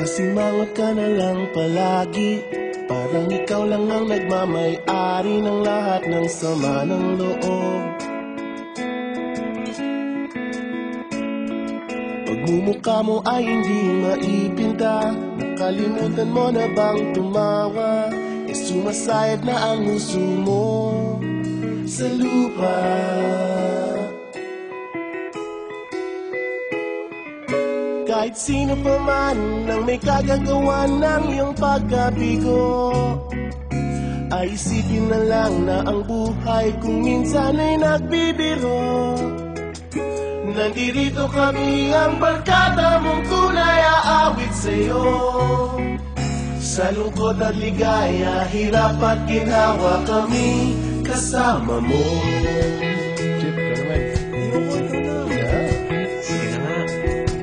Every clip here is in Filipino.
Simangot ka na lang palagi, parang ikaw lang ang nagmamay-ari ng lahat ng sama ng loob. Pagmumukha mo ay hindi maipinta, nakalimutan mo na bang tumawa? E sumasayad na ang huso mo sa lupa. Kahit sino pa man ang may kagagawa ng iyong pagkabigo, ay isipin na lang na ang buhay kung minsan ay nagbibiro. Nandirito kami ang barkada mong tunay aawit sa'yo. Sa lungkot at ligaya, hirap at ginhawa kami kasama mo.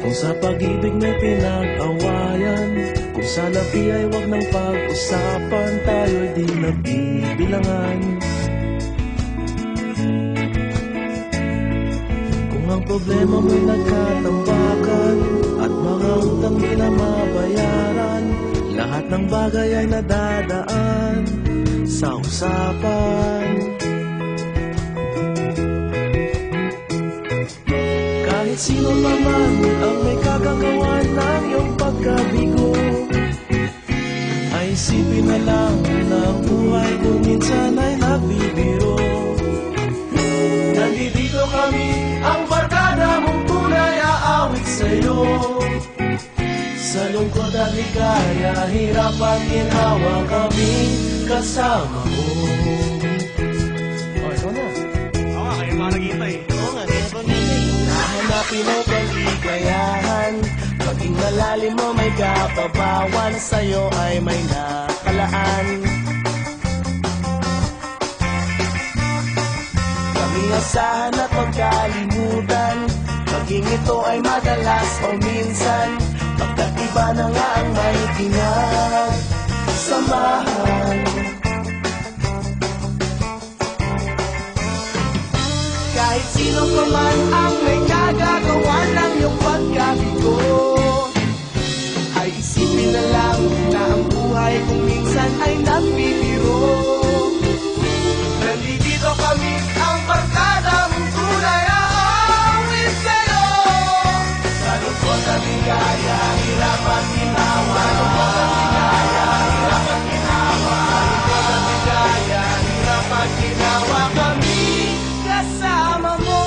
Kung sa pag-ibig may pinag-awayan, kung sa labi ay wag nang pag-usapan, tayo'y di nagbibilangan. Kung ang problema mo'y nagkatambakan at mga utang di na mabayaran, lahat ng bagay ay nadadaan sa usapan. Kahit sino naman ang may kagagawa ng iyong pagkabigo, ay isipin na lang na ang buhay kung minsan ay nagbibiro. Nandito kami, ang barkada mong tunay aawit sa'yo. Sa lungkot at ligaya, hirap at ginhawa kami kasama mo. Ikaw na. Oo nga, kayo mga nag-iintay. Oo nga, kaya pag-ibig. Hahanapin ang kaligayahan, maging malalim mo may kapabawan, sa'yo ay may nakalaan. Kaming asahan at magkalimutan, maging ito ay madalas o minsan, pagkat iba na nga ang may pinagsamahan. Kahit sino pa man ang may kagagawa ng iyong pagkabigo, ay isipin na lang na ang buhay kung minsan ay nagbibiro. Nandito kami, ang barkada mong tunay aawit sa'yo. Sa lungkot at ligaya, hirap at ginhawa. Sa lungkot at ligaya, hirap at ginhawa. Sa lungkot at ligaya, hirap at ginhawa kami kasama mo.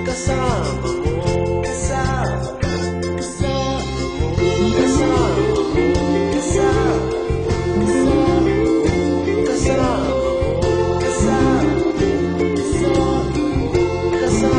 Kasama mo. Kasama mo. Kasama mo. Kasama mo. Kasama mo.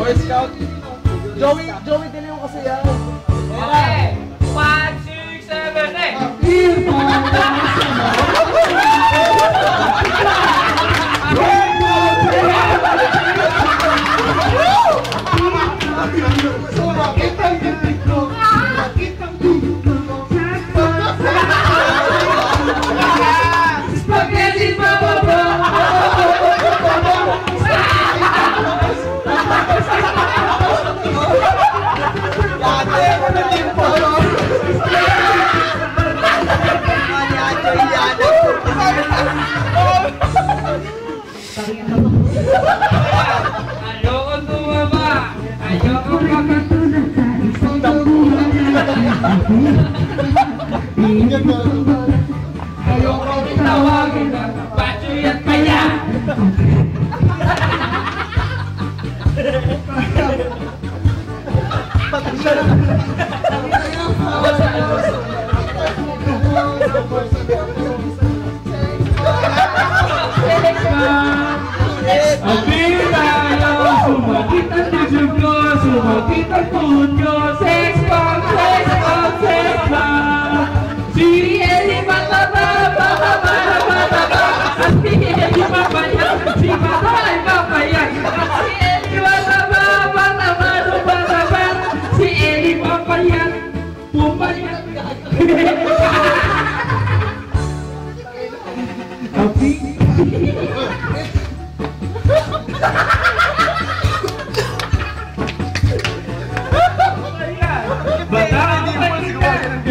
Boy Scout. Joey De Leon kasi yan. Okay. 1, 2, 7, 8. Spaghetti Baba! Ayoko tumaba! Ayoko makatulad sa isang buhay. Ayoko tawagin ng Batchoy at Kaya! Sumakit ang tubig ko, sumakit ang tuhod ko. Sex bomb, sex bomb, sex bomb.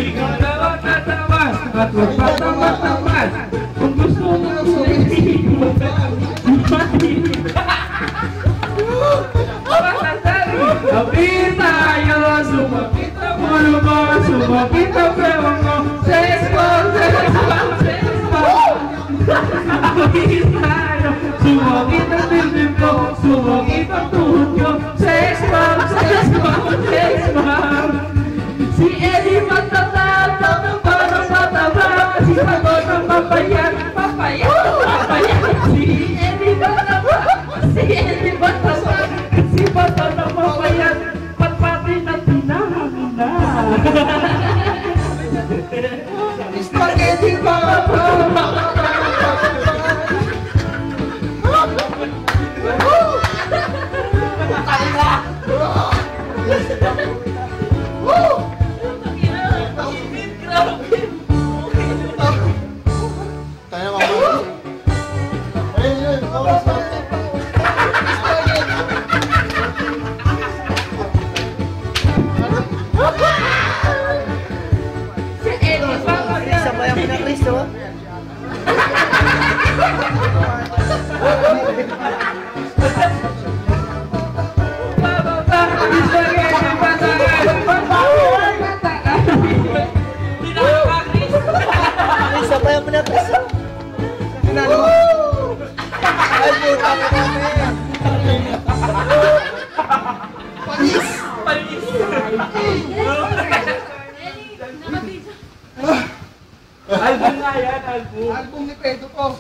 Ikaw dapat tatawas at magpatawas-tawas. Kung gusto mo na Kapit tayo, sumakit ang ulo mo, sumakit ang bewang mo. Sex bomb, sex bomb, sex bomb. Kapit tayo, sumakit ang dibdib ko, sumakit ang tuhod ko. Sex bomb, sex bomb, sex bomb. Si Eddie matatata ng parang mataba, si Pagot ang papayat, papayat, papayat. Si Eddie mataba, si Eddie mataba, si Pagot ang papayat, patpatin at tinahangin na. Spaghetti papa. Album nga yan, album. Album ni Pedro ko.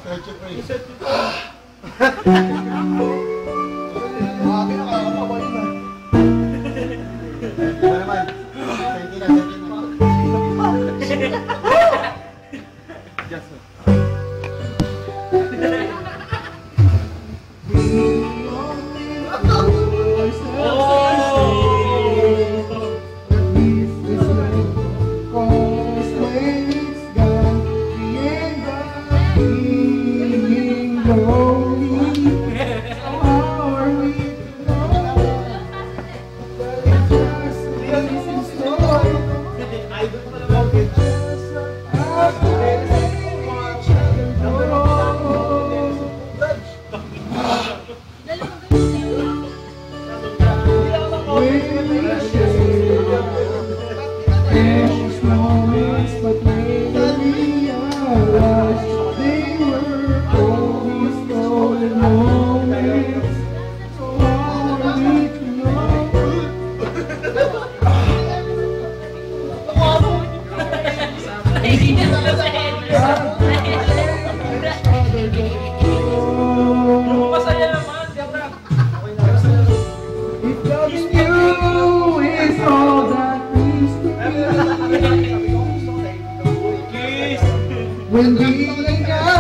When we got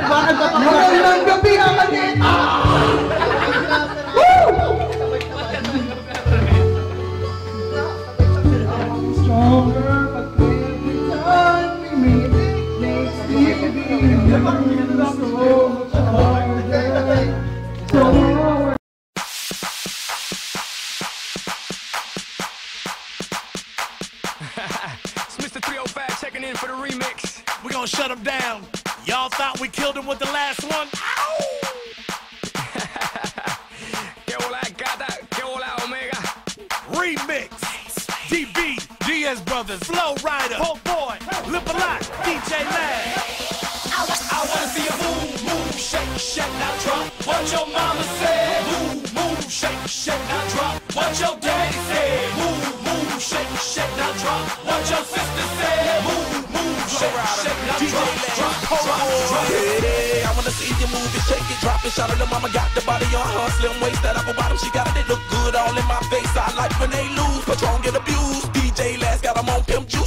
magandang gabi ang kanina. Stronger, but every time we meet, makes me feel so much harder. So It's Mr. 305 checking in for the remix. We gonna shut him down. Y'all thought we killed him with the last one? Ow! Que hola gata, que hola omega. Remix. DB, DS Brothers, Flow Rider, Whole Boy, Lip a Lot, DJ Lad. I wanna see you move, move, shake, shake, now drop. What your mama said. Move, move, shake, shake, now drop. What your daddy said. Move, move, shake, shake, now drop. What your sister said. Move, move, shake, shake, now drop. Hey, I wanna see you move it, shake it, drop it. Shout out to mama, got the body on her slim waist. That apple bottom, she got it look good all in my face. I like when they lose, Patron get abused.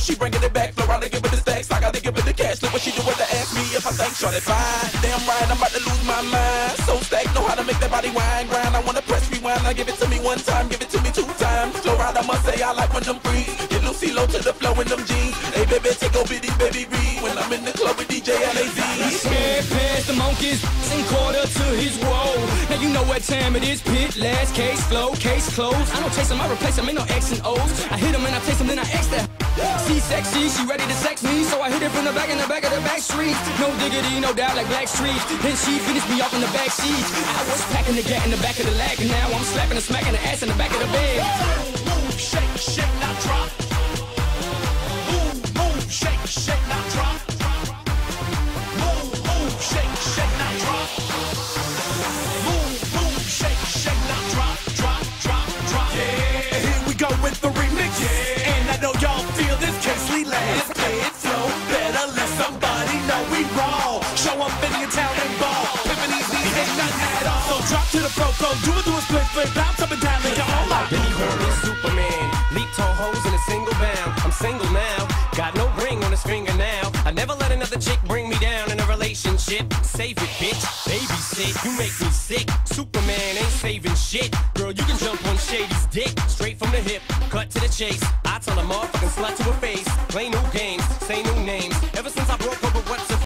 she bringing it back. Flow around and give it the stacks. I gotta give it the cash. Look what she do with the ask me if I think short it fine. Damn right, I'm about to lose my mind. So stacked, know how to make that body wine grind. I wanna press rewind. I give it to me one time, give it to me 2 times. Flow around, I must say I like when them freeze. Get Lucy low to the flow in them jeans. Hey baby, take over bitty baby read. When I'm in the club with DJ LAZ. Scared past the monkeys and quarter to his roll. Now you know what time it is. Pit last case flow, case closed. I don't chase him, I replace him, ain't no X and O's. I hit him and I taste him, then I X that. She sexy, she ready to sex me, so I hit it from the back in the back of the back street. No diggity, no doubt like Black Street. Then she finished me off in the back seat. I was packing the gat in the back of the lag, and now I'm slapping and smacking the ass in the back of the bed. Move, shake, shake, now drop. Move, shake, shake, now drop. Move, shake, shake, now drop. Move, shake, shake, now drop, drop, drop, drop. Yeah, here we go with the remix. Yeah, and I know y'all feel this case we last. Play it slow, better let somebody know we raw. Show up in your town and ball. Pimpin' easy, ain't nothing at all. So drop to the pro, do it, split, bounce up and down like you're all like. Baby girl is Superman, leaped on hoes in a single bound. I'm single now, got no ring on his finger now. I never let another chick bring me down in a relationship. Save it, bitch, babysit, you make me sick. Superman ain't saving shit. Girl, you can jump on Shady's dick, straight from the hip, cut to the chase. I tell a motherfucking slut to her face, play new games, say new names. Ever since I broke up with what's